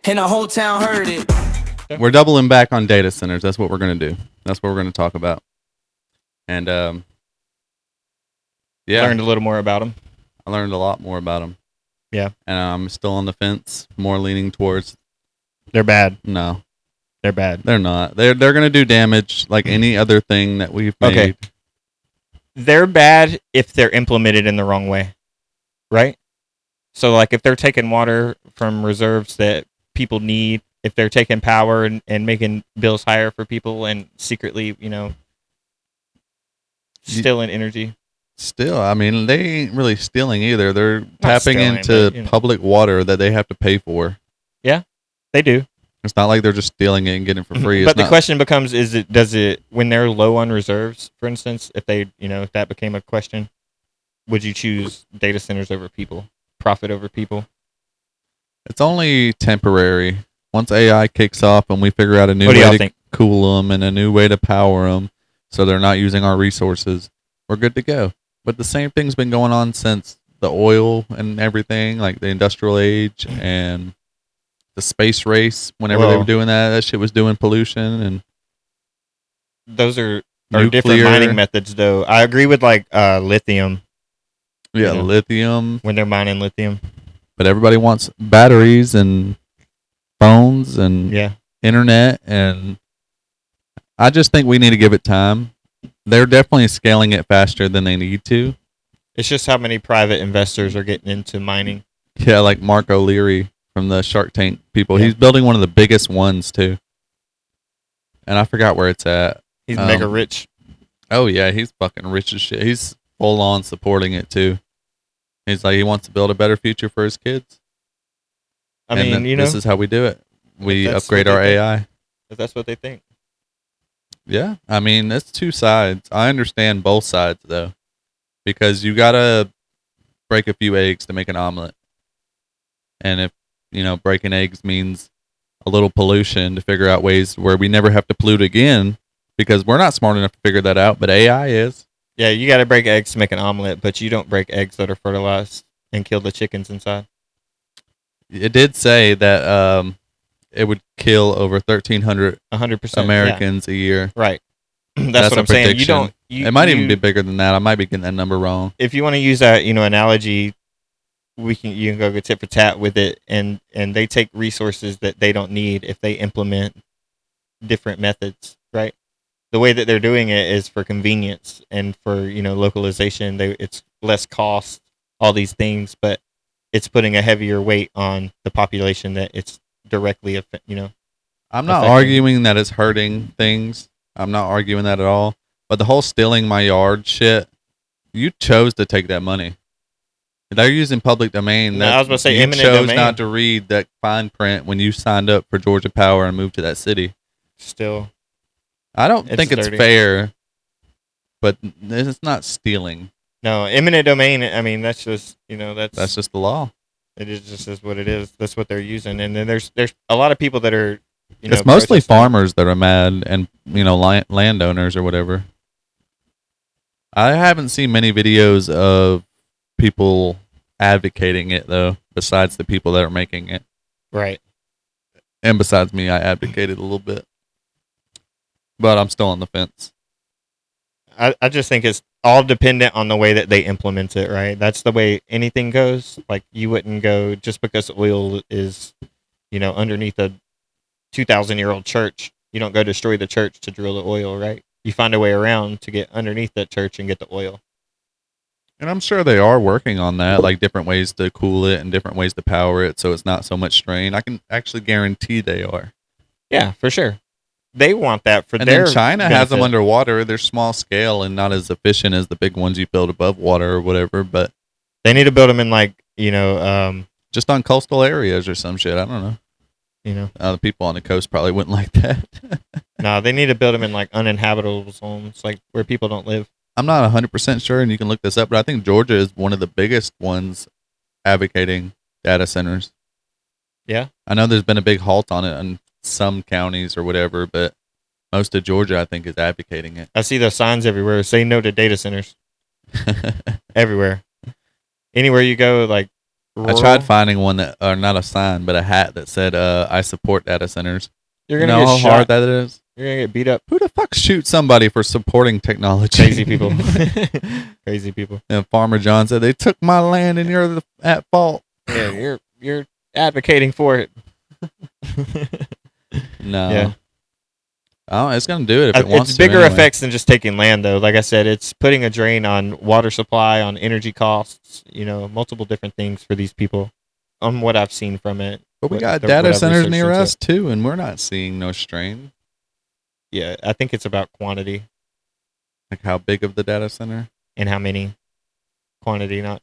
and the whole town heard it. We're doubling back on data centers. That's what we're going to do. That's what we're going to talk about. And yeah, Learned a little more about them. I learned a lot more about them. Yeah. And I'm still on the fence, more leaning towards They're bad. no. They're bad. They're not. They're going to do damage like any other thing that we've made. Okay. They're bad if they're implemented in the wrong way, right? So, like, if they're taking water from reserves that people need, if they're taking power and making bills higher for people and secretly, stealing energy. Still, I mean, they ain't really stealing either. They're tapping stealing, into but, public water that they have to pay for. They do. It's not like they're just stealing it and getting it for free. But the question becomes, does it, when they're low on reserves, for instance, if that became a question, would you choose data centers over people, profit over people? It's only temporary. Once AI kicks off and we figure out a new What do way y'all to think? cool them and a new way to power them so they're not using our resources, we're good to go. But the same thing's been going on since the oil and everything, like the industrial age and the space race. Whenever they were doing that shit was doing pollution. And Those are nuclear, different mining methods, though. I agree with lithium. Yeah, lithium. When they're mining lithium. But everybody wants batteries and phones and internet, and I just think we need to give it time. They're definitely scaling it faster than they need to. It's just how many private investors are getting into mining. Yeah, like Mark O'Leary from the Shark Tank people. Yeah. He's building one of the biggest ones too. And I forgot where it's at. He's mega rich. Oh yeah, he's fucking rich as shit. He's full on supporting it too. He's like, he wants to build a better future for his kids. I mean, this is how we do it. We upgrade our AI. If that's what they think. Yeah, I mean, it's two sides. I understand both sides though, because you gotta break a few eggs to make an omelet. And if breaking eggs means a little pollution to figure out ways where we never have to pollute again, because we're not smart enough to figure that out, but AI is. Yeah, you got to break eggs to make an omelet, but you don't break eggs that are fertilized and kill the chickens inside. It did say that it would kill over 1,300 Americans a year. Right. That's what I'm saying. It might even be bigger than that. I might be getting that number wrong. If you want to use that, analogy, you can go tit for tat with it, and they take resources that they don't need if they implement different methods, right? The way that they're doing it is for convenience and for localization. It's less cost, all these things, but it's putting a heavier weight on the population that it's directly I'm not arguing that it's hurting things. I'm not arguing that at all. But the whole stealing my yard shit, you chose to take that money. They're using public domain. I was going to say eminent domain. You chose domain. not to read that fine print when you signed up for Georgia Power and moved to that city. Still, I don't think it's fair, but it's not stealing. No, eminent domain. I mean, that's just that's just the law. It is just what it is. That's what they're using, and then there's a lot of people that are. It's mostly farmers that are mad, and landowners or whatever. I haven't seen many videos of people advocating it though, besides the people that are making it. Right. And besides me, I advocated a little bit. But I'm still on the fence. I just think it's all dependent on the way that they implement it, right? That's the way anything goes. Like, you wouldn't go just because oil is, underneath a 2,000-year-old church. You don't go destroy the church to drill the oil, right? You find a way around to get underneath that church and get the oil. And I'm sure they are working on that, like different ways to cool it and different ways to power it so it's not so much strain. I can actually guarantee they are. Yeah, for sure. They want that for and their then China benefit. has them underwater. They're small scale and not as efficient as the big ones you build above water or whatever, but they need to build them in just on coastal areas or some shit. I don't know. The people on the coast probably wouldn't like that. No, they need to build them in uninhabitable zones, like where people don't live. I'm not 100% sure, and you can look this up, but I think Georgia is one of the biggest ones advocating data centers. Yeah. I know there's been a big halt on it in some counties or whatever, but most of Georgia, I think, is advocating it. I see those signs everywhere. Say no to data centers. Everywhere. Anywhere you go, I tried finding one that, or not a sign, but a hat that said, "I support data centers." You're You gonna know get how shot. hard that is. You're gonna get beat up. Who the fuck shoots somebody for supporting technology? Crazy people. Crazy people. And Farmer John said, "They took my land, and you're at fault." Yeah, you're advocating for it. No. Yeah. Oh, it's gonna do it if it wants It's to. bigger anyway. effects than just taking land, though. Like I said, it's putting a drain on water supply, on energy costs. Multiple different things for these people. On what I've seen from it. But we what- got the- data what I've centers researched near into us it. too, and we're not seeing no strain. Yeah, I think it's about quantity Like how big of the data center? and how many. Quantity, not.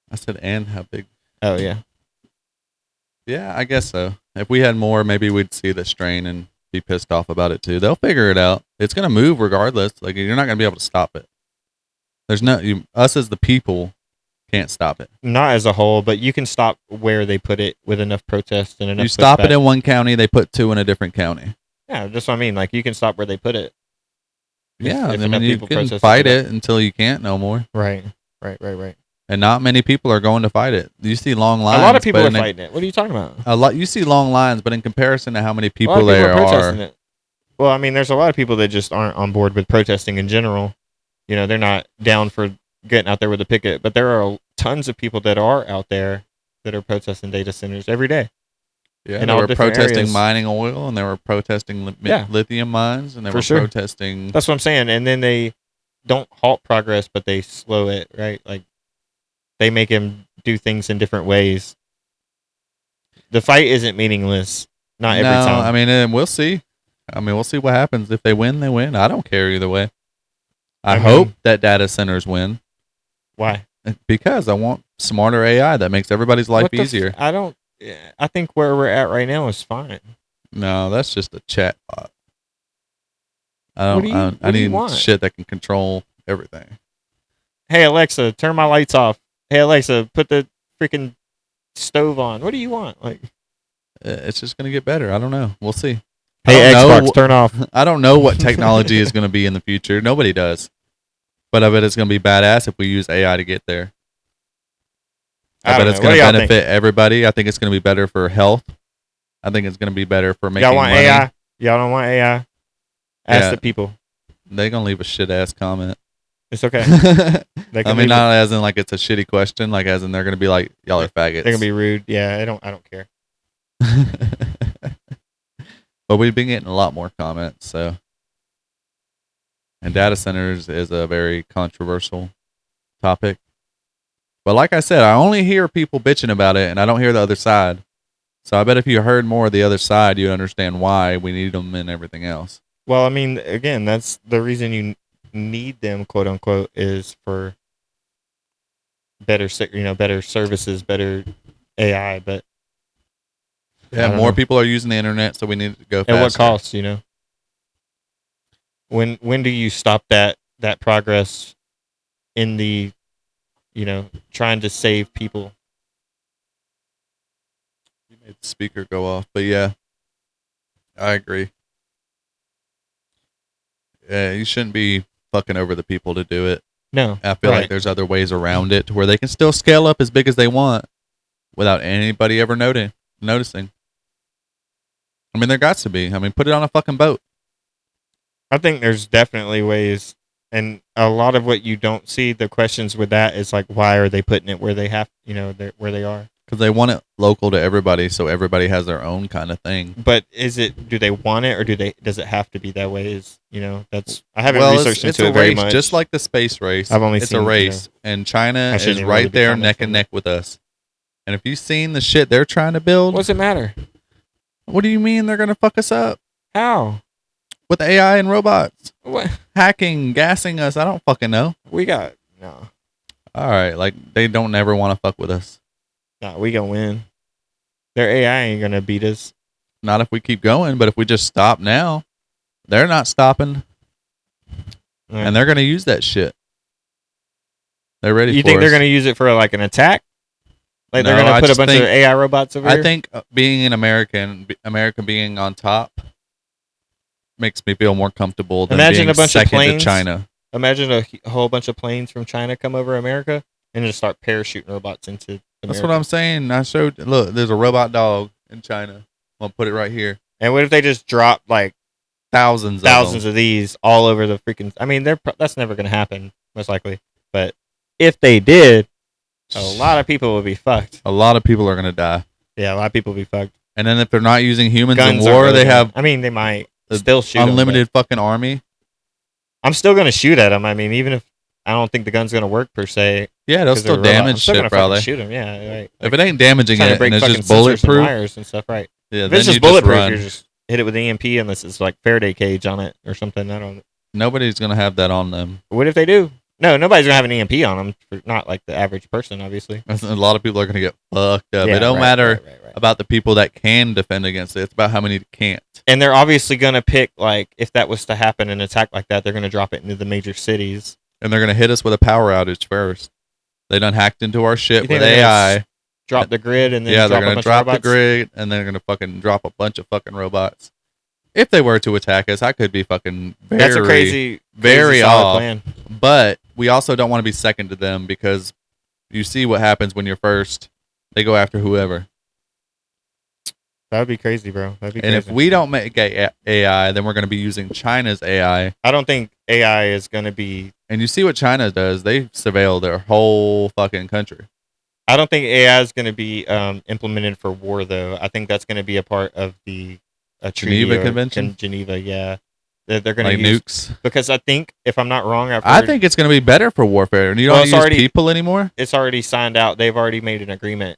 I said, and how big? Oh yeah. Yeah, I guess so. If we had more, maybe we'd see the strain and be pissed off about it too. They'll figure it out. It's gonna move regardless. Like you're not gonna be able to stop it. There's us as the people can't stop it. Not as a whole, but you can stop where they put it with enough protest and enough. You stop it pushback. in one county, they put 2 in a different county. Yeah, that's what I mean. Like you can stop where they put it. Yeah, if I enough mean you people can protest fight for it until you can't no more. Right. And not many people are going to fight it. You see long lines. A lot of people but are fighting it. What are you talking about? A lot. You see long lines, but in comparison to how many A people lot of there people are are, protesting it. Well, I mean, there's a lot of people that just aren't on board with protesting in general. They're not down for getting out there with a picket, but there are tons of people that are out there that are protesting data centers every day. yeah, in they all were different protesting areas. mining oil, and they were protesting Yeah. lithium mines, and they For were sure. protesting. That's what I'm saying. And then they don't halt progress, but they slow it, right? Like they make him do things in different ways. The fight isn't meaningless. Not every no, time. I mean, and we'll see. I mean, we'll see what happens. If they win, they win. I don't care either way. I I mean- hope that data centers win Why? because I want smarter AI that makes everybody's life What the easier. I don't. I think where we're at right now is fine. No, that's just a chat bot. I What don't. do you- I what do you need want? shit that can control everything. Hey Alexa, turn my lights off. Hey Alexa, put the freaking stove on. What do you want? Like, It's just gonna get better. I don't know. We'll see. hey I don't know Xbox, turn off. I don't know what technology is going to be in the future. Nobody does. But I bet it's going to be badass if we use AI to get there. I bet don't it's know. What going do to y'all benefit everybody. I think it's going to be better for health. I think it's going to be better for making Y'all want money. AI? Y'all don't want AI? Ask Yeah. the people. They're going to leave a shit ass comment. It's okay. They I can mean, leave not as in like it's a shitty question, like as in they're going to be like, y'all are faggots. They're gonna be rude. Yeah, I don't care. But we've been getting a lot more comments, so. And data centers is a very controversial topic. But like I said, I only hear people bitching about it, and I don't hear the other side. So I bet if you heard more of the other side, you'd understand why we need them and everything else. Well, I mean, again, that's the reason you need them, quote unquote, is for better, better services, better AI. But I Yeah, don't more know. people are using the internet, so we need to go faster. at what cost? When do you stop that progress in the trying to save people? You made the speaker go off, but yeah, I agree. Yeah, you shouldn't be fucking over the people to do it. No, I feel like right. there's other ways around it to where they can still scale up as big as they want without anybody ever noticing. I mean, there got to be. I mean, put it on a fucking boat. I think there's definitely ways, and a lot of what you don't see, the questions with that is like, why are they putting it where they have, where they are? Because they want it local to everybody, so everybody has their own kind of thing. But do they want it, or does it have to be that way? That's I haven't Well, researched it's into a it very race, much. just like the space race. I've only it's seen, a race, and China is shouldn't even right really be there commenting neck and neck with us. And if you've seen the shit they're trying to build, What's it matter? what do you mean they're gonna fuck us up How? with AI and robots What hacking, gassing us? I don't fucking know. we got? No, All right, like they don't never want to fuck with us. we gonna win. Their AI ain't gonna beat us. Not if we keep going, but if we just stop now, they're not stopping, and they're gonna use that shit. They're ready. You for think they're us. gonna use it for like an attack? Like No, they're gonna I put a just bunch of think- AI robots over I here? think being an America being on top makes me feel more comfortable than Imagine being a bunch of second planes. to China. Imagine a whole bunch of planes from China come over America and just start parachuting robots into America. That's what I'm saying. I showed. Look, there's a robot dog in China. I'll put it right here. And what if they just drop like Thousands of these all over the freaking? I mean, that's never going to happen, most likely. But if they did, a lot of people would be fucked. A lot of people are gonna die. Yeah, a lot of people would be fucked. And then if they're not using humans Guns in aren't war, really they gonna- have I mean, they might a still shoot 'em, unlimited fucking army. but I'm still going to shoot at them. I mean, even if I don't think the gun's going to work per se. Yeah, they'll 'cause still they're robots, I'm damage still shit gonna fucking probably. shoot them. Yeah, right. If it ain't damaging Trying to it break and it's fucking just sensors and bulletproof, wires and stuff, right? yeah, If then it's you just just bulletproof, run. you just hit it with EMP unless it's like Faraday cage on it or something. I don't. Nobody's gonna have that on them. What if they do? No, nobody's gonna have an EMP on them. For not like the average person, obviously. A lot of people are gonna get fucked up. Yeah, It don't right, matter right. about the people that can defend against it. It's about how many can't. And they're obviously gonna pick like if that was to happen, an attack like that, they're gonna drop it into the major cities. And they're gonna hit us with a power outage first. They done hacked into our shit You think with they're gonna AI. Drop the grid and then Yeah, they're drop a gonna bunch drop of the robots? grid and they're gonna fucking drop a bunch of fucking robots. If they were to attack us, I could be fucking very, That's a crazy, very solid off. plan. But we also don't want to be second to them because you see what happens when you're first. They go after whoever. That would be crazy, bro. That'd be And crazy. if we don't make AI, then we're going to be using China's AI. I don't think AI is gonna be. And you see what China does. They surveil their whole fucking country. I don't think AI is gonna be implemented for war, though. I think that's gonna be a part of the treaty Geneva or Convention? Geneva, yeah. They're gonna Like use nukes. because I think if I'm not wrong, I think it's going to be better for warfare. And you Well, don't it's use already- people anymore. it's already signed out. They've already made an agreement.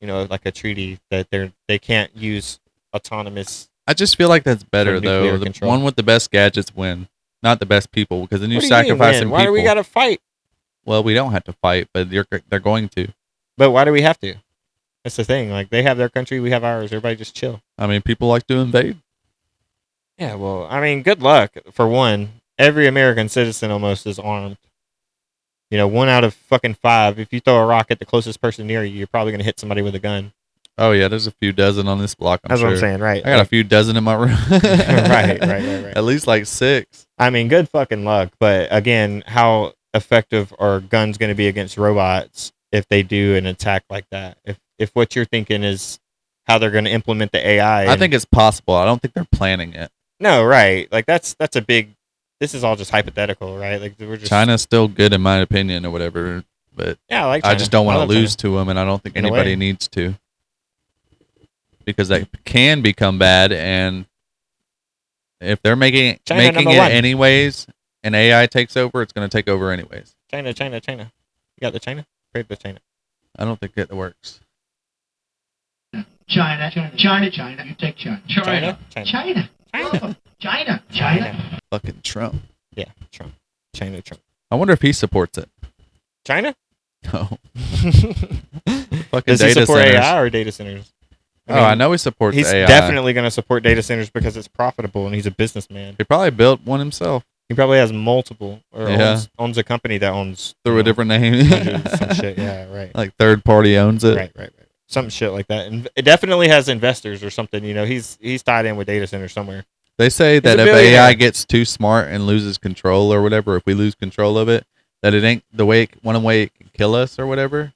Like a treaty that they can't use autonomous. I just feel like that's better, nuclear though. The control. one with the best gadgets win, not the best people. Because then you're What do you mean, sacrificing win? Why people. do we gotta fight? Well, we don't have to fight, but they're going to. But why do we have to? That's the thing. Like they have their country, we have ours. Everybody just chill. I mean, people like to invade. Yeah, well, I mean, good luck for one. Every American citizen almost is armed. 1 out of fucking 5. If you throw a rock at the closest person near you, you're probably gonna hit somebody with a gun. Oh yeah, there's a few dozen on this block. I'm That's sure. what I'm saying, right? I got a few dozen in my room. right. At least like 6. I mean, good fucking luck. But again, how effective are guns going to be against robots if they do an attack like that? If what you're thinking is how they're going to implement the AI, I think it's possible. I don't think they're planning it. no, right? Like that's a big. This is all just hypothetical, right? Like we're just China's still good in my opinion or whatever, but Yeah, I like. I China. just don't want love to China. lose to them, and I don't think In a anybody way. needs to, because that can become bad. And if they're making China it number one. anyways, and AI takes over, it's going to take over anyways. China. You got the China? Great, the China. I don't think it works. China. You take China. China. China. Fucking Trump. Yeah, Trump. China. I wonder if he supports it. China. No. Fucking Does he data support centers. AI or data centers? I know he supports He's AI. definitely going to support data centers because it's profitable and he's a businessman. He probably built one himself He probably has multiple or Yeah. owns a company that owns through a different name. hundreds, some shit. Yeah, right. Like third party owns it. Right. Some shit like that. And it definitely has investors or something. He's tied in with data centers somewhere. They say He's that a if billionaire. AI gets too smart and loses control or whatever, if we lose control of it, that it ain't the way one way it can kill us or whatever. is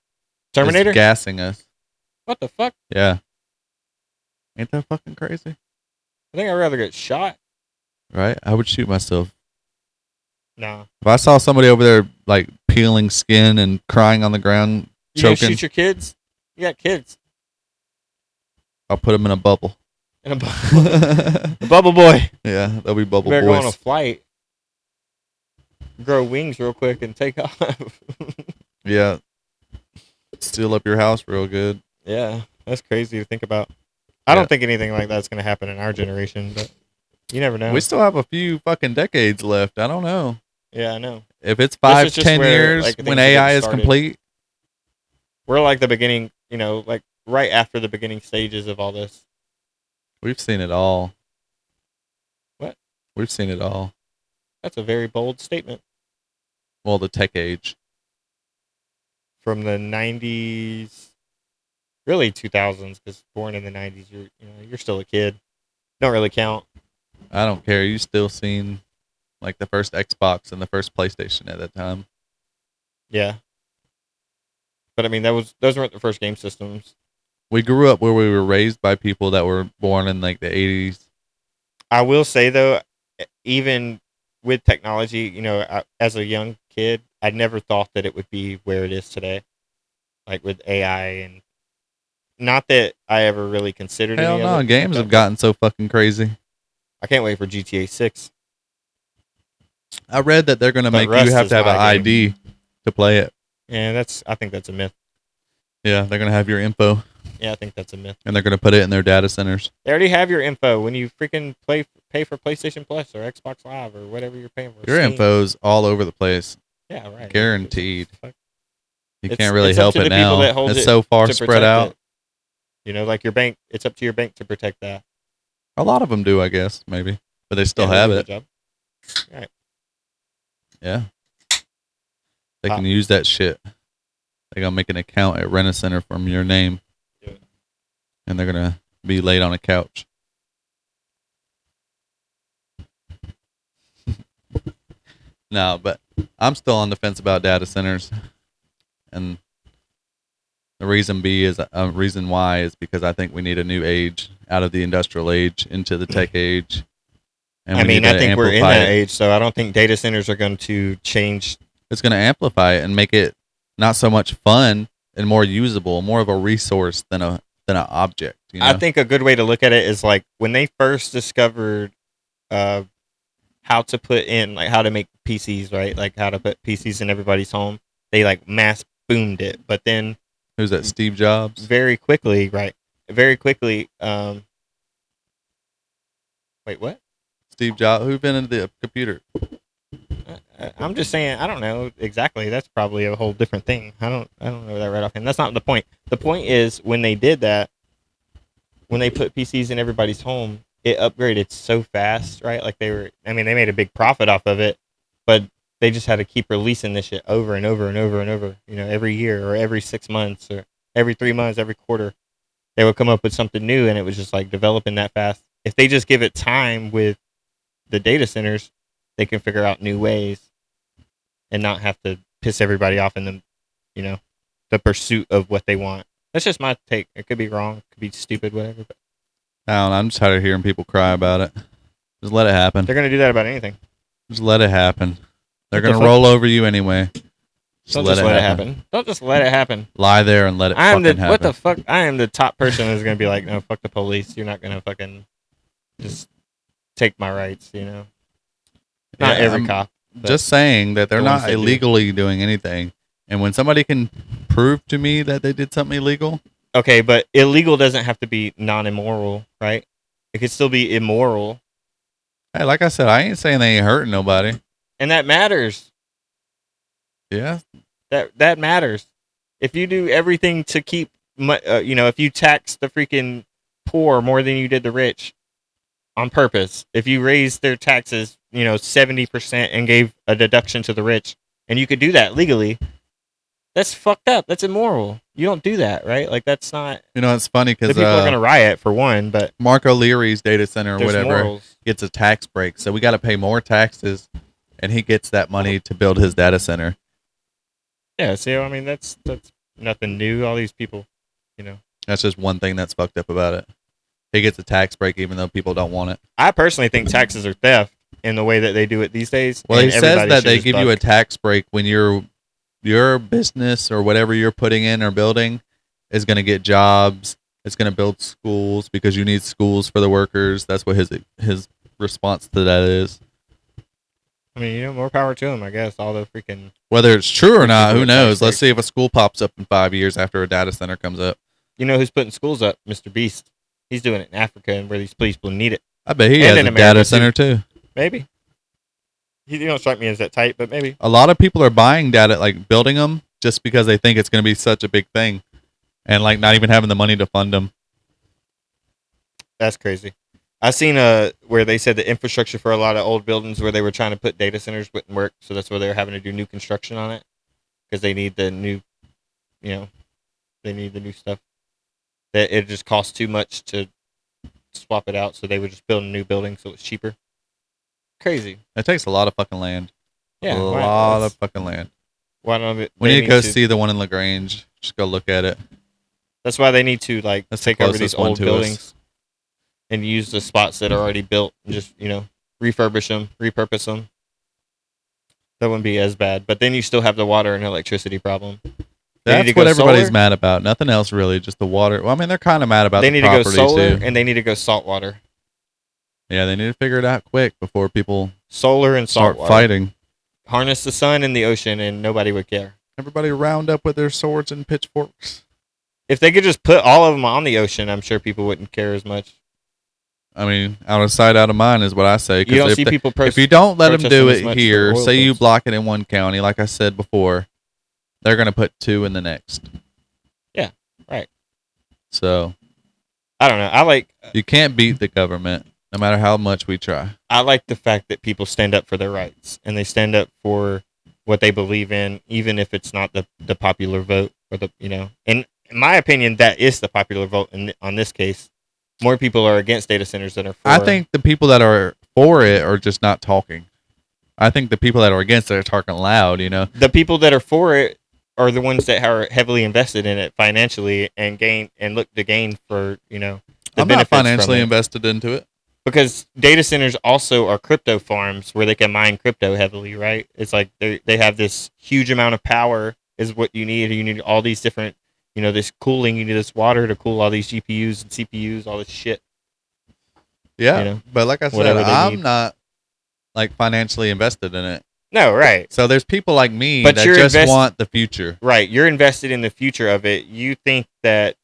Terminator? gassing us. What the fuck? Yeah. Ain't that fucking crazy? I think I'd rather get shot. Right? I would shoot myself. Nah. If I saw somebody over there like peeling skin and crying on the ground, You gonna choking, shoot your kids? You got kids. I'll put them in a bubble. And a bubble boy. Yeah, they'll be bubble Better go on a boys. flight. Grow wings real quick and take off. Yeah. Steal up your house real good. Yeah, that's crazy to think about. I Yeah. don't think anything like that's going to happen in our generation, but you never know. We still have a few fucking decades left. I don't know. Yeah, I know. If it's This 5, is just 10 where, years like, when things are AI getting is started. complete, We're like the beginning, like right after the beginning stages of all this. we've seen it all. What? We've seen it all. That's a very bold statement. Well, the tech age. From the 90s, really 2000s, because born in the 90s, you're still a kid. Don't really count. I don't care. You still seen like the first Xbox and the first PlayStation at that time. Yeah. But I mean, those weren't the first game systems. We grew up where we were raised by people that were born in like the 80s. I will say though, even with technology, as a young kid, I never thought that it would be where it is today, like with AI, and not that I ever really considered Hell any no, of it. games have gotten so fucking crazy. I can't wait for GTA 6. I read that they're going to But make you Rust have is to have an my game. ID to play it. Yeah, I think that's a myth. Yeah, they're going to have your info, Yeah, I think that's a myth. and they're going to put it in their data centers. They already have your info when you freaking pay for PlayStation Plus or Xbox Live or whatever you're paying for. Your Steam. info's all over the place. Yeah, right. Guaranteed. Fuck. You It's- can't really it's up help to it the people now. that hold It's it so far to spread protect out. it. Like your bank, it's up to your bank to protect that. A lot of them do, I guess, maybe. But they still Yeah, they have do a it. good job. Right. Yeah. They can use that shit. They're going to make an account at Rent-A-Center from your name. Yeah. And they're going to be laid on a couch. No, but I'm still on the fence about data centers. And the reason why is because I think we need a new age out of the industrial age into the tech age. And I we mean, need I to think we're in amplify that it. age, so I don't think data centers are going to change. It's going to amplify it and make it not so much fun and more usable, more of a resource than an object. You know? I think a good way to look at it is like when they first discovered how to put in, like how to make PCs, right? Like how to put PCs in everybody's home. They like mass boomed it, but then Who's that? Steve Jobs. very quickly, right? Very quickly. Wait, what? Steve Jobs. Who invented the computer? I'm just saying. I don't know exactly. That's probably a whole different thing. I don't know that right offhand. That's not the point. The point is when they did that, when they put PCs in everybody's home, it upgraded so fast, right? Like they made a big profit off of it, but they just had to keep releasing this shit over and over and over and over. Every year or every 6 months or every 3 months, every quarter, they would come up with something new, and it was just like developing that fast. If they just give it time with the data centers, they can figure out new ways and not have to piss everybody off in the pursuit of what they want. That's just my take. It could be wrong, it could be stupid, whatever. But I don't know. I'm just tired of hearing people cry about it. Just let it happen. they're gonna do that about anything. Just let it happen. They're What the gonna fuck? roll over you anyway. Don't just let it happen. Don't just let it happen. Lie there and let it I am fucking the happen. what the fuck? I am the top person who's gonna be like, no, fuck the police. You're not gonna fucking just take my rights. Not Yeah, every I'm cop. But just saying that they're the ones not that do. illegally doing anything. And when somebody can prove to me that they did something illegal, Okay, but illegal doesn't have to be non-immoral, right? It could still be immoral, hey, like I said, I ain't saying they ain't hurting nobody. and that matters. Yeah, That matters. If you do everything to keep, if you tax the freaking poor more than you did the rich on purpose, if you raise their taxes, 70% and gave a deduction to the rich, and you could do that legally, that's fucked up. That's immoral. You don't do that, right? Like that's not. it's funny The because people are gonna riot for one, but Mark O'Leary's data center or there's whatever morals. gets a tax break, so we got to pay more taxes, and he gets that money to build his data center. Yeah. See, I mean, that's nothing new. All these people, That's just one thing that's fucked up about it. He gets a tax break even though people don't want it. I personally think taxes are theft in the way that they do it these days. Well, and he says everybody that should they just give you a buck. tax break when your business or whatever you're putting in or building is going to get jobs. It's going to build schools because you need schools for the workers. That's what his response to that is. I mean, more power to them, I guess. All the freaking. Whether it's true or not, do who a knows? tax Let's break. see if a school pops up in 5 years after a data center comes up. You know who's putting schools up? Mr. Beast. He's doing it in Africa and where these people need it. I bet he And has in a America, data center too. Maybe. He don't strike me as that tight, but maybe. A lot of people are buying data, like building them, just because they think it's going to be such a big thing, and like not even having the money to fund them. That's crazy. I seen where they said the infrastructure for a lot of old buildings where they were trying to put data centers wouldn't work, so that's where they're having to do new construction on it because they need the new, they need the new stuff. That it just costs too much to swap it out, so they would just build a new building so it's cheaper. Crazy. It takes a lot of fucking land. Yeah, a why- lot that's- of fucking land. Why don't they We need to need go see the one in LaGrange. Just go look at it. That's why they need to like That's the take over closest these one old to us. buildings and use the spots that are already built and just refurbish them, repurpose them. That wouldn't be as bad. But then you still have the water and electricity problem. They need That's to what go everybody's solar. mad about. Nothing else really. Just the water. Well, I mean, they're kind of mad about They the need to go property solar too. and they need to go saltwater. Yeah, they need to figure it out quick before people Solar and start saltwater. fighting. Harness the sun and the ocean, and nobody would care. Everybody round up with their swords and pitchforks. If they could just put all of them on the ocean, I'm sure people wouldn't care as much. I mean, out of sight, out of mind is what I say. 'Cause You don't if see they- people if you don't let them protesting do as it much here, for oil say you fields. block it in one county, like I said before, they're going to put 2 in the next. Yeah, right. So I don't know. you can't beat the government, no matter how much we try. I like the fact that people stand up for their rights and they stand up for what they believe in, even if it's not the popular vote or And in my opinion, that is the popular vote on this case. More people are against data centers than are for. I think the people that are for it are just not talking. I think the people that are against it are talking loud, the people that are for it are the ones that are heavily invested in it financially and look to gain for the I'm not benefits from financially it. invested into it. Because data centers also are crypto farms where they can mine crypto heavily, right? It's like they have this huge amount of power is what you need. You need all these different, this cooling. You need this water to cool all these GPUs and CPUs, all this shit. Yeah, but like I said, whatever they I'm need. not like financially invested in it. No, right. So there's people like me But that you're just invest- want the future. Right. You're invested in the future of it. You think that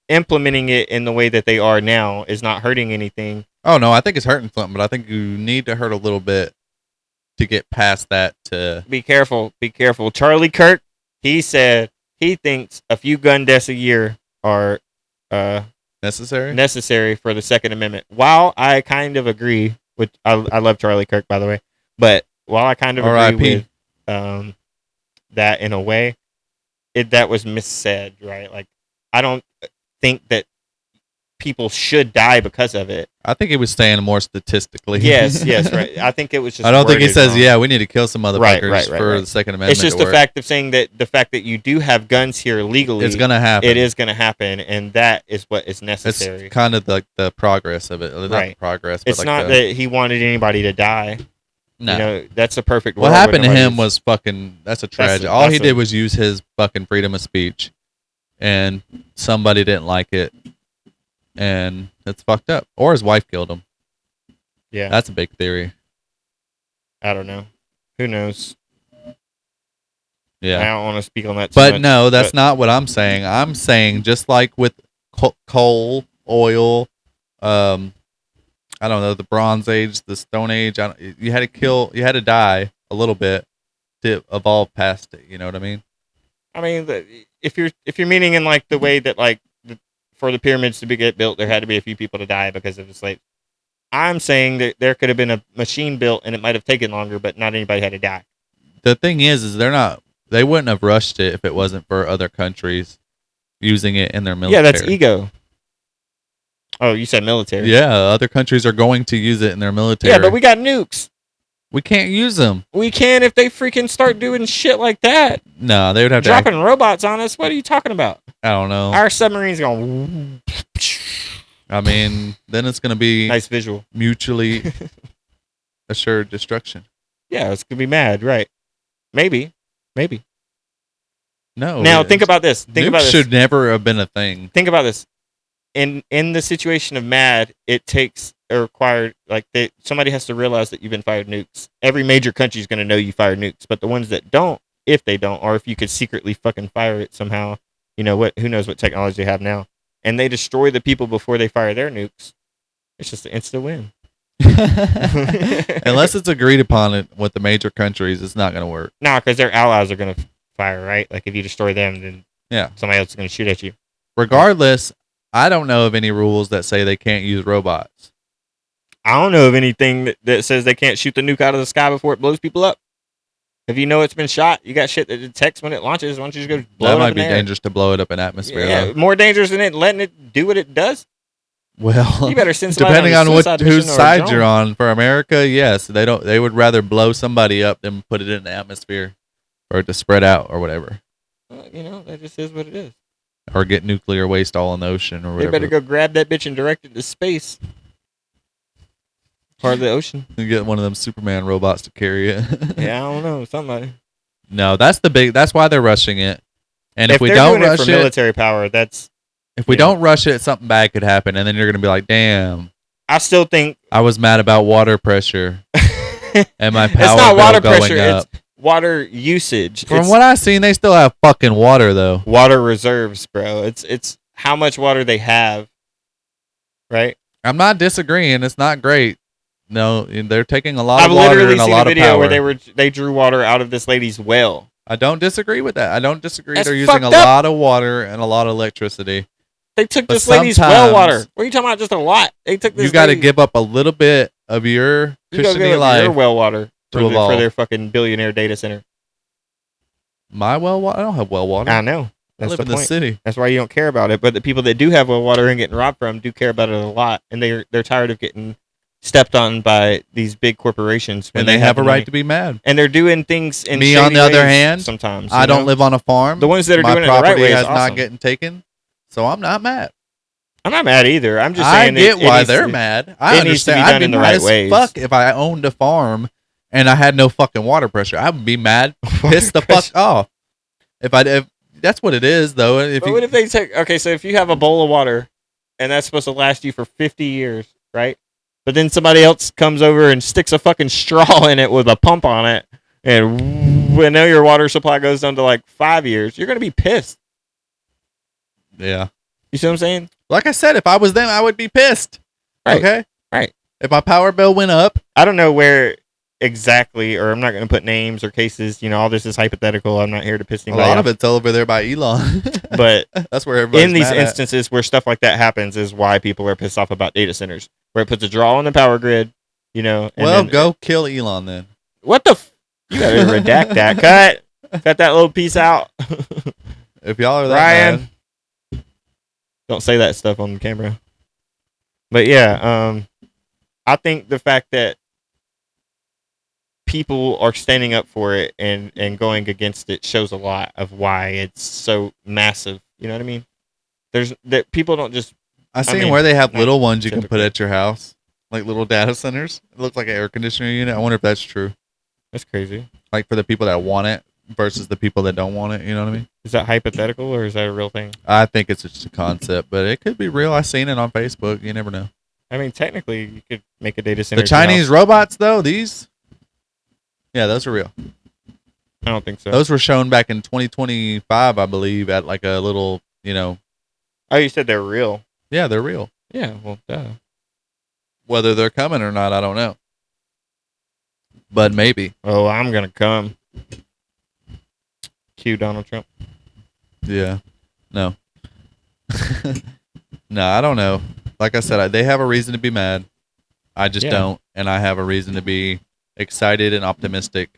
implementing it in the way that they are now is not hurting anything. Oh no, I think it's hurting something, but I think you need to hurt a little bit to get past that. To Be careful. Be careful. Charlie Kirk, he said he thinks a few gun deaths a year are necessary. necessary for the Second Amendment. While I kind of agree with, I love Charlie Kirk, by the way, but while I kind of agree R.I.P.. with that in a way, that was missaid, right? Like, I don't think that people should die because of it. I think he was saying more statistically. Yes, right. I think it was just. I don't think he worded says, wrong. "Yeah, we need to kill some motherfuckers Right, for right. the Second Amendment." It's just to the work. fact of saying that the fact that you do have guns here legally, It's gonna happen. it is going to happen, and that is what is necessary. It's kind of like the progress of it. Not Right. progress, but It's like not that he wanted anybody to die. no. That's a perfect What world where happened to him nobody's- was fucking. That's a tragedy. a- All that's he a- did was use his fucking freedom of speech, and somebody didn't like it, and it's fucked up. Or his wife killed him. Yeah, That's a big theory. I don't know. Who knows? I Yeah. don't want to speak on that too But much, no, that's but- not what I'm saying. I'm saying just like with coal, oil, I don't know, the Bronze Age, the Stone Age. You had to die a little bit to evolve past it. You know what I mean? I mean, if you're meaning in like the way that for the pyramids to get built, there had to be a few people to die because of the slave. I'm saying that there could have been a machine built and it might have taken longer, but not anybody had to die. The thing is they wouldn't have rushed it if it wasn't for other countries using it in their military. Yeah, that's ego. Oh, you said military. Yeah, other countries are going to use it in their military. Yeah, but we got nukes. we can't use them. We can if they freaking start doing shit like that. No, they would have to. Dropping robots on us. What are you talking about? I don't know. Our submarine's going. I mean, then it's going to be Nice visual. mutually assured destruction. Yeah, it's gonna be mad, right? Maybe. No. Now think about this. Think nukes about this. should never have been a thing. Think about this. In the situation of mad, it takes a required somebody has to realize that you've been fired nukes. Every major country is going to know you fired nukes, but the ones that don't, if they don't, or if you could secretly fucking fire it somehow, who knows what technology they have now, and they destroy the people before they fire their nukes, it's just an instant win. Unless it's agreed upon it with the major countries, it's not going to work. No, because their allies are going to fire, right? Like if you destroy them, then Yeah. somebody else is going to shoot at you. Regardless, I don't know of any rules that say they can't use robots. I don't know of anything that says they can't shoot the nuke out of the sky before it blows people up. If you know it's been shot, you got shit that detects when it launches. Why don't you just go blow That it might up in be the air? dangerous to blow it up in atmosphere. Yeah, Though. more dangerous than it letting it do what it does. Well, You better send somebody depending on, on a suicide whose mission or a side drone. you're on. For America, yes, they would rather blow somebody up than put it in the atmosphere. for it to spread out or whatever, That just is what it is. or get nuclear waste all in the ocean or They whatever. better go grab that bitch and direct it to space. Part of the ocean. And get one of them Superman robots to carry it. Yeah, I don't know. Somebody. No, that's why they're rushing it. And if we they're don't doing rush it for military power, if we don't rush it, something bad could happen, and then you're gonna be like, "Damn, I still think I was mad about water pressure and my power it's not bill water going pressure. up." It's water usage. From It's what I've seen, they still have fucking water though. water reserves, bro. It's how much water they have, right? I'm not disagreeing. It's not great. No, they're taking a lot I've of water literally and a seen lot a of video power. where they drew water out of this lady's well. I don't disagree with that. I don't disagree. That's They're using a fucked up. lot of water and a lot of electricity. They took But this lady's well sometimes- water. What are you talking about? Just a lot. They took this. You got to lady- give up a little bit of your you gotta cushiony give up life. your well water to for evolve. their fucking billionaire data center. My well water? I don't have well water. I know. I That's live the in the point. city. That's why you don't care about it. But the people that do have well water and getting robbed from do care about it a lot, and they're tired of getting stepped on by these big corporations. When And they have the a right money. to be mad. And they're doing things in Me, on shady the other ways hand, sometimes I you don't know? live on a farm. The ones that are My doing it the right property way is has not awesome. getting taken, so I'm not mad. I'm not mad either. I'm just I saying get it why needs they're to- mad. I it needs to understand. be I'd done be in the mad right as ways. fuck if I owned a farm and I had no fucking water pressure. I would be mad, pissed the fuck off. If that's what it is, though. If But you, what if they take? Okay, so if you have a bowl of water, and that's supposed to last you for 50 years, right? But then somebody else comes over and sticks a fucking straw in it with a pump on it, and when now your water supply goes down to like 5 years, you're gonna be pissed. yeah, You see what I'm saying? like I said, if I was them, I would be pissed. Right. Okay. Right. If my power bill went up, I don't know where exactly, or I'm not going to put names or cases. All this is hypothetical. I'm not here to piss a anybody lot off. of it's over there by Elon. But that's where everybody's in these mad at. instances where stuff like that happens is why people are pissed off about data centers, where it puts a draw on the power grid. And Well, then- go kill Elon then. What the? You gotta redact that. Cut that little piece out. If y'all are that Ryan. mad, Don't say that stuff on the camera. But yeah, I think the fact that people are standing up for it and going against it shows a lot of why it's so massive. You know what I mean? There's that people don't just I seen mean, where they have not little ones you can put typically. at your house, like little data centers. It looks like an air conditioner unit. I wonder if that's true. that's crazy. Like for the people that want it versus the people that don't want it. You know what I mean? Is that hypothetical or is that a real thing? I think it's just a concept, but it could be real. I seen it on Facebook. You never know. I mean, technically, you could make a data center. The at your Chinese house. robots, though, these, yeah, those are real. I don't think so. Those were shown back in 2025, I believe, at like a little, Oh, you said they're real. yeah, they're real. Yeah. Well, duh. Whether they're coming or not, I don't know. But maybe. Oh, I'm gonna come. Cue Donald Trump. Yeah. No. No, I don't know. Like I said, they have a reason to be mad. I just Yeah. don't. And I have a reason to be excited and optimistic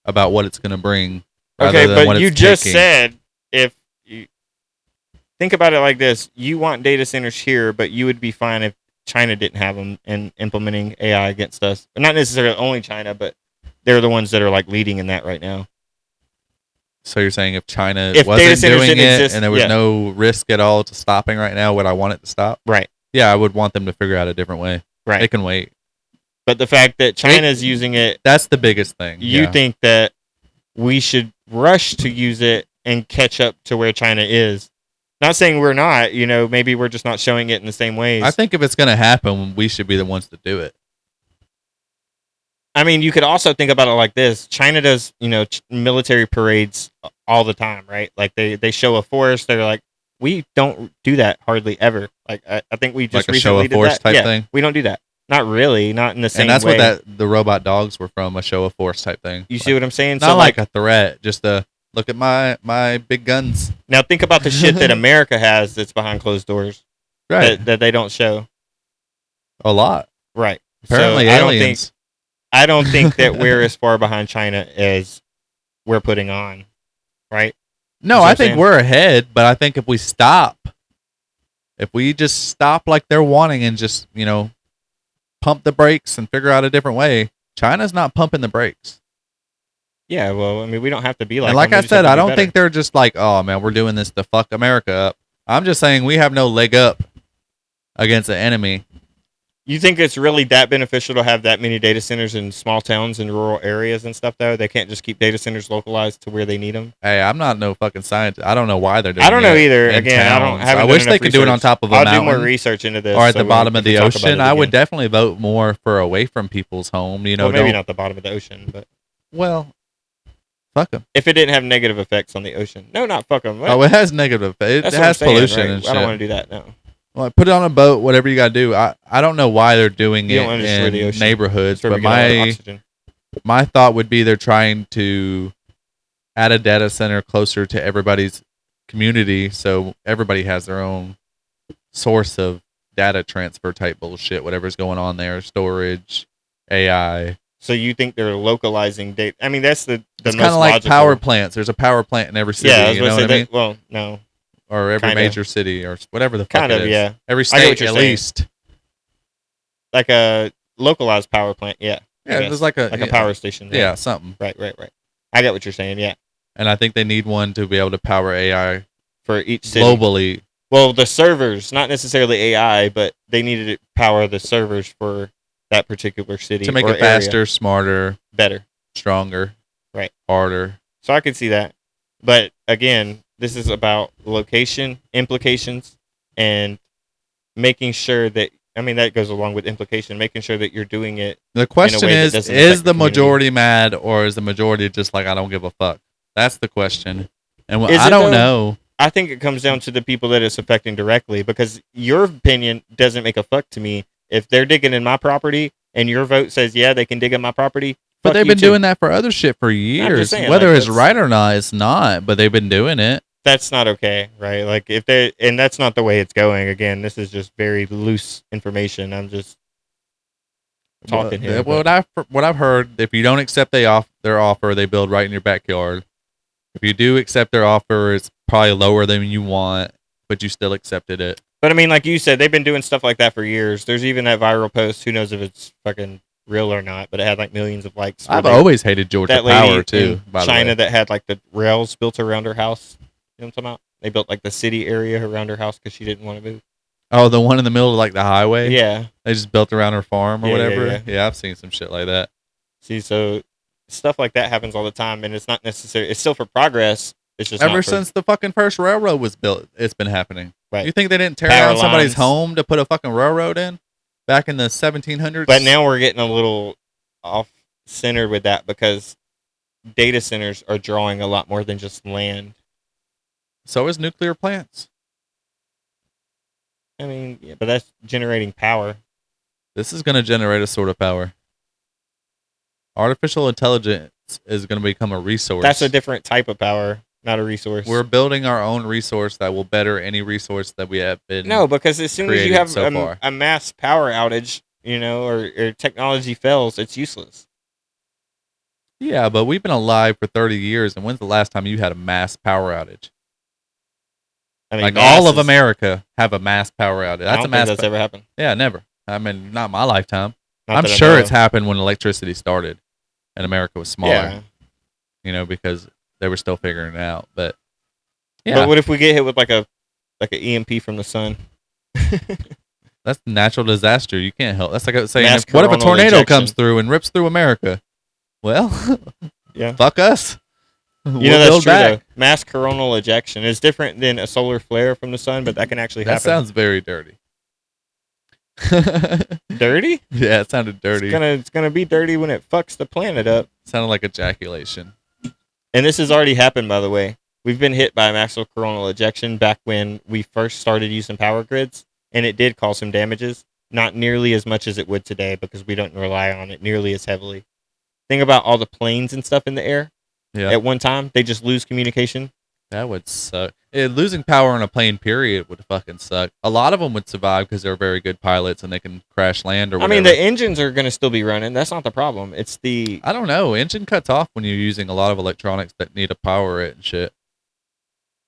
about what it's going to bring. rather Okay, than what but you it's just taking. said if you think about it like this, you want data centers here, but you would be fine if China didn't have them and implementing AI against us. Not necessarily only China, but they're the ones that are like leading in that right now. So you're saying if China If data wasn't centers doing it didn't exist, and there was yeah. no risk at all to stopping right now, would I want it to stop? Right. Yeah, I would want them to figure out a different way. Right. They can wait. But the fact that China's using it, That's the biggest thing. you yeah. think that we should rush to use it and catch up to where China is. Not saying we're not, maybe we're just not showing it in the same ways. I think if it's going to happen, we should be the ones to do it. I mean, you could also think about it like this. China does, military parades all the time, right? Like they show a force. They're like, we don't do that hardly ever. Like I think we just Like a show recently of force did that. type Yeah, thing? we don't do that. Not really. Not in the same And that's way. what the robot dogs were from, a show of force type thing. You see what I'm saying? Not like a threat, just a look at my big guns. now think about the shit that America has that's behind closed doors Right. that they don't show. A lot. Right. Apparently So aliens. I don't think that we're as far behind China as we're putting on. Right. No, See what I I'm think saying? we're ahead, but I think if we just stop like they're wanting and just, pump the brakes and figure out a different way, China's not pumping the brakes. Yeah, well, I mean, we don't have to be like. And like them, we I just have said, to I be don't better. think they're just like, oh man, we're doing this to fuck America up. I'm just saying we have no leg up against the enemy. You think it's really that beneficial to have that many data centers in small towns and rural areas and stuff, though? They can't just keep data centers localized to where they need them? Hey, I'm not no fucking scientist. I don't know why they're doing it. I don't know either. in Again, I don't. towns. Haven't I done wish they enough could do it on research. top of a I'll mountain do more research into this. or at so the bottom of we the can talk about ocean. it I would again. definitely vote more for away from people's home. You know, Well, maybe don't, not the bottom of the ocean, but well, fuck them. if it didn't have negative effects on the ocean, no, not fuck them. Oh, it has negative. It That's what I'm has saying, pollution right? and shit. I don't want to do that. No. Well, put it on a boat, whatever you got to do. I don't know why they're doing You it don't want to destroy the in ocean. neighborhoods, That's where but we get all the my oxygen. my thought would be they're trying to add a data center closer to everybody's community, so everybody has their own source of data transfer type bullshit, whatever's going on there, storage, AI. So you think they're localizing data? I mean, that's the It's most kind of like logical. power plants. There's a power plant in every city. Yeah, I was you going know to what say I mean? that. Well, no, Or every kinda. major city, or whatever the fuck Kind it of, is. yeah. Every I get what state, you're at saying. least. Like a localized power plant. Yeah. I Yeah, guess. there's like a power station. Right? Yeah, something. Right. I get what you're saying. Yeah. And I think they need one to be able to power AI For each city. globally. Well, the servers, not necessarily AI, but they needed to power the servers for that particular city To make or it faster, smarter, better. stronger, Right. harder. So I could see that. But again, this is about location implications and making sure that, I mean, that goes along with implication, making sure that you're doing it. The question way that is doesn't affect the the community. majority mad, or is the majority just like, I don't give a fuck? That's the question. And Is I it, don't though? know. I think it comes down to the people that it's affecting directly, because your opinion doesn't make a fuck to me. If they're digging in my property and your vote says, yeah, they can dig in my property, But fuck they've you been too. doing that for other shit for years. saying, Whether like, it's that's- right or not, it's not. But they've been doing it. That's not okay, right? Like if they, and that's not the way it's going. Again, this is just very loose information. I'm just talking here. What I've heard, if you don't accept their offer, they build right in your backyard. If you do accept their offer, it's probably lower than you want, but you still accepted it. But I mean, like you said, they've been doing stuff like that for years. There's even that viral post. Who knows if it's fucking real or not? But it had like millions of likes. where I've they- always hated Georgia that lady Power too. in By the China way, that had like the rails built around her house. You know what I'm talking about? They built like the city area around her house because she didn't want to move. oh, the one in the middle of like the highway. Yeah. They just built around her farm or Yeah, yeah, whatever. yeah. I've seen some shit like that. See, so stuff like that happens all the time, and it's not necessary. It's still for progress. It's just Ever not for, since the fucking first railroad was built, it's been happening. Right. You think they didn't tear Power down somebody's lines. home to put a fucking railroad in back in the 1700s? But now we're getting a little off center with that because data centers are drawing a lot more than just land. so is nuclear plants. I mean, yeah, but that's generating power. This is going to generate a sort of power. Artificial intelligence is going to become a resource. That's a different type of power, not a resource. We're building our own resource that will better any resource that we have been. No, because as soon as you created have so far. a mass power outage, you know, or technology fails, it's useless. Yeah, but we've been alive for 30 years, and when's the last time you had a mass power outage? I mean, Like mass all of is- America have a mass power outage. I That's don't a mass. think that's ever happened. Yeah, never. I mean, not my lifetime. Not I'm that I sure know it's of. happened when electricity started, and America was smaller. Yeah. You know, because they were still figuring it out. But yeah, But what if we get hit with like an EMP from the sun? that's a natural disaster. You can't help. That's like saying, Mass what if a coronal tornado ejection. comes through and rips through America? Well, Yeah. fuck us. You know that's true though. Mass coronal ejection is different than a solar flare from the sun, but that can actually That happen. sounds very dirty. Dirty? Yeah, it sounded dirty. It's gonna be dirty when it fucks the planet up. Sounded like ejaculation. And this has already happened, by the way. We've been hit by mass coronal ejection back when we first started using power grids, and it did cause some damages. Not nearly as much as it would today because we don't rely on it nearly as heavily. Think about all the planes and stuff in the air. Yeah, At one time, they just lose communication. that would suck. Losing power on a plane, period, would fucking suck. A lot of them would survive because they're very good pilots and they can crash land or I whatever. mean, the engines are going to still be running. That's not the problem. It's the I don't know. Engine cuts off when you're using a lot of electronics that need to power it and shit.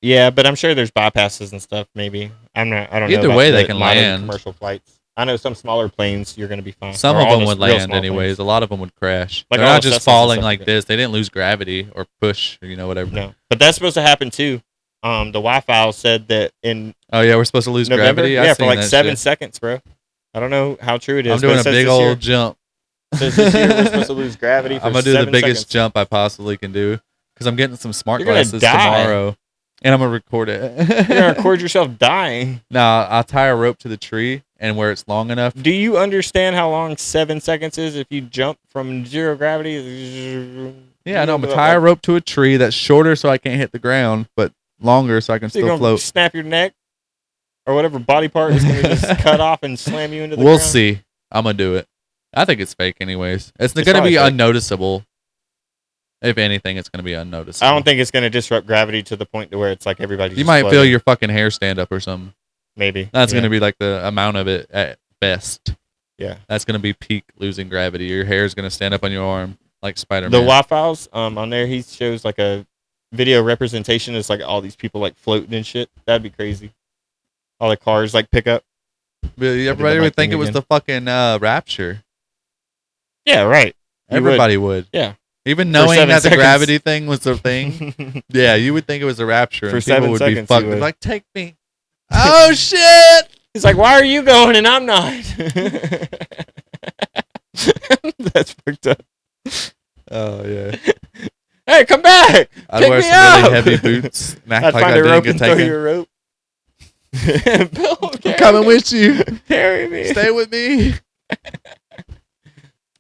yeah, but I'm sure there's bypasses and stuff. Maybe I don't know. Either about way, the they can modern land. commercial flights. I know some smaller planes you're gonna be fine. Some Or of all them the would real land small anyways. planes. A lot of them would crash. Like They're all not the just Cessnas and falling stuff like like that. this. They didn't lose gravity or push or whatever. No, but that's supposed to happen too. The Wi-Fi said that in Oh yeah, we're supposed to lose November, gravity. yeah, I've for seen like that 7 shit. seconds, bro. I don't know how true it is. I'm doing but a it says big this year- old jump. says this year we're supposed to lose gravity for I'm gonna do the 7 biggest seconds. jump I possibly can do because I'm getting some smart You're gonna glasses die. tomorrow, and I'm gonna record it. You're gonna record yourself dying. Now I'll tie a rope to the tree, and where it's long enough. Do you understand how long 7 seconds is if you jump from zero gravity? Yeah, I know. I'm gonna tie a rope to a tree that's shorter so I can't hit the ground, but longer so I can So you're still gonna float. snap your neck or whatever body part is gonna just cut off and slam you into the We'll ground. see. I'm gonna do it. I think it's fake, anyways. It's gonna probably be fake. unnoticeable. If anything, it's gonna be unnoticeable. I don't think it's gonna disrupt gravity to the point to where it's like everybody. You might feel your fucking hair stand up or something. maybe. That's Yeah. gonna be like the amount of it at best. Yeah. That's gonna be peak losing gravity. Your hair is gonna stand up on your arm like Spider-Man. The Wi-Fi's on there. He shows like a video representation. It's like all these people like floating and shit. That'd be crazy. All the cars like pick up. But everybody mic would think thing it was again. the fucking Rapture. Yeah, right. You would. Everybody would. Yeah. Even For knowing 7 that the seconds. gravity thing was the thing. Yeah, you would think it was a Rapture. For And people 7 would seconds, be you fucked. would. Like, take me. Oh, shit. He's like, why are you going and I'm not? That's fucked up. Oh, yeah. Hey, come back! I'd Pick wear me some up! really heavy boots and act I'd like find I a didn't rope get and throw you taken. a rope. Bill, I'm coming with you. carry me. Stay with me.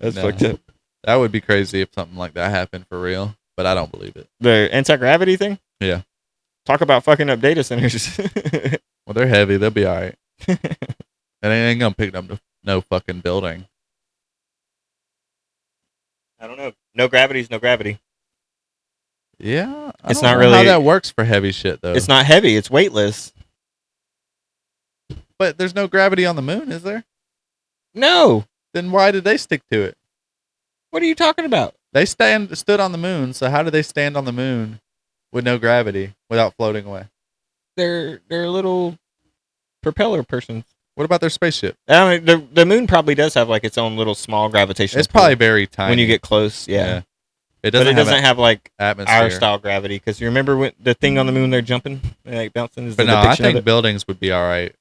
That's No. fucked up. That would be crazy if something like that happened for real, but I don't believe it. The anti-gravity thing? Yeah. Talk about fucking up data centers. Well, they're heavy. They'll be all right. And they ain't gonna pick up no fucking building. I don't know. No gravity's no gravity. Yeah, It's don't not know really- how that works for heavy shit though. It's not heavy. It's weightless. But there's no gravity on the moon, is there? No. Then why did they stick to it? What are you talking about? They stood on the moon, so how do they stand on the moon with no gravity without floating away? They're little propeller persons. What about their spaceship? I mean, the moon probably does have like its own little small gravitational. It's pull probably very tiny. when you get close. Yeah. It But doesn't it doesn't have like atmosphere. our style gravity. Because you remember when the thing on the moon they're jumping, they're like bouncing. Is But the no, I depiction of think it? buildings would be all right.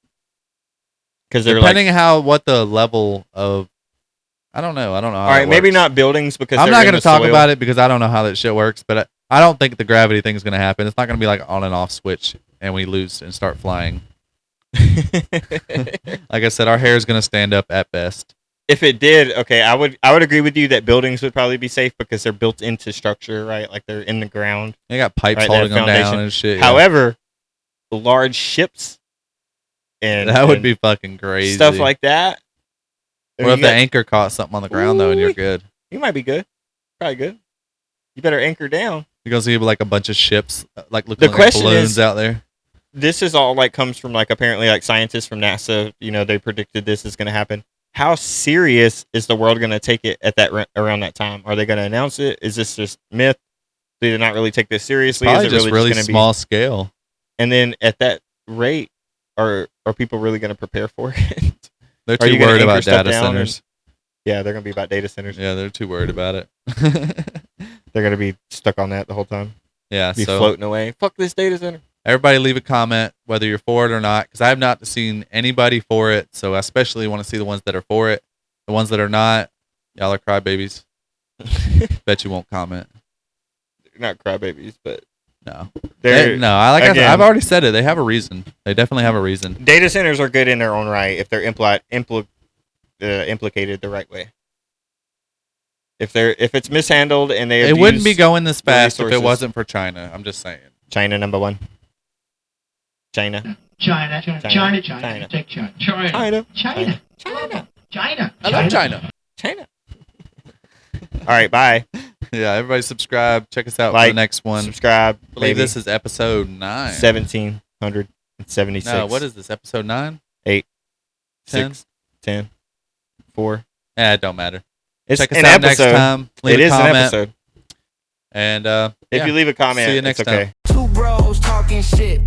Because they're like, Depending how what the level of, I don't know. All all right, maybe not buildings because I'm they're not going going to talk about it because I don't know how that shit works. But I don't think the gravity thing's going to happen. It's not going to be like on and off switch and we lose and start flying. Like I said, our hair is going to stand up at best. If it did, okay, I would agree with you that buildings would probably be safe because they're built into structure, right? Like they're in the ground. They got pipes Right, they have holding them down foundation. and shit. yeah. However, large ships and that would and be fucking crazy. stuff like that. What if you the got- anchor caught something on the ground though, and you're Ooh. good? You might be good, probably good. You better anchor down. You're gonna see like a bunch of ships, like looking The like question balloons is- out there. This is all like comes from like apparently like scientists from NASA. You know, they predicted this is going to happen. How serious is the world going to take it at that around that time? Are they going to announce it? Is this just myth? Do they not really take this seriously? Probably is it just really gonna small scale. And then at that rate, are people really going to prepare for it? They're Are too you gonna worried anchor about stuff data down centers. Yeah, they're going to be about data centers. Yeah, they're too worried about it. They're going to be stuck on that the whole time. Yeah, Be so floating away. Fuck this data center. everybody leave a comment whether you're for it or not, because I have not seen anybody for it. So I especially want to see the ones that are for it. The ones that are not, y'all are crybabies. Bet you won't comment. Not crybabies, but No, they're no. again- I've already said it. They have a reason. They definitely have a reason. data centers are good in their own right if they're implicated the right way. If it's mishandled and they It abuse wouldn't be going this fast if resources. it wasn't for China. I'm just saying. China number one. China. China. China. China. You take China. China. China. China. China. China. I love China. China. All right, bye. Yeah, everybody subscribe. Check us out for Like, the next one. Subscribe. I believe maybe. this is episode 9. 1776. No, what is this? Episode 9? 8. 10? 6. 10. 4. It don't matter. It's Check us an out episode. next time. Leave It a is comment. an episode. And If yeah. you leave a comment, See you next it's okay. time. Two bros talking shit.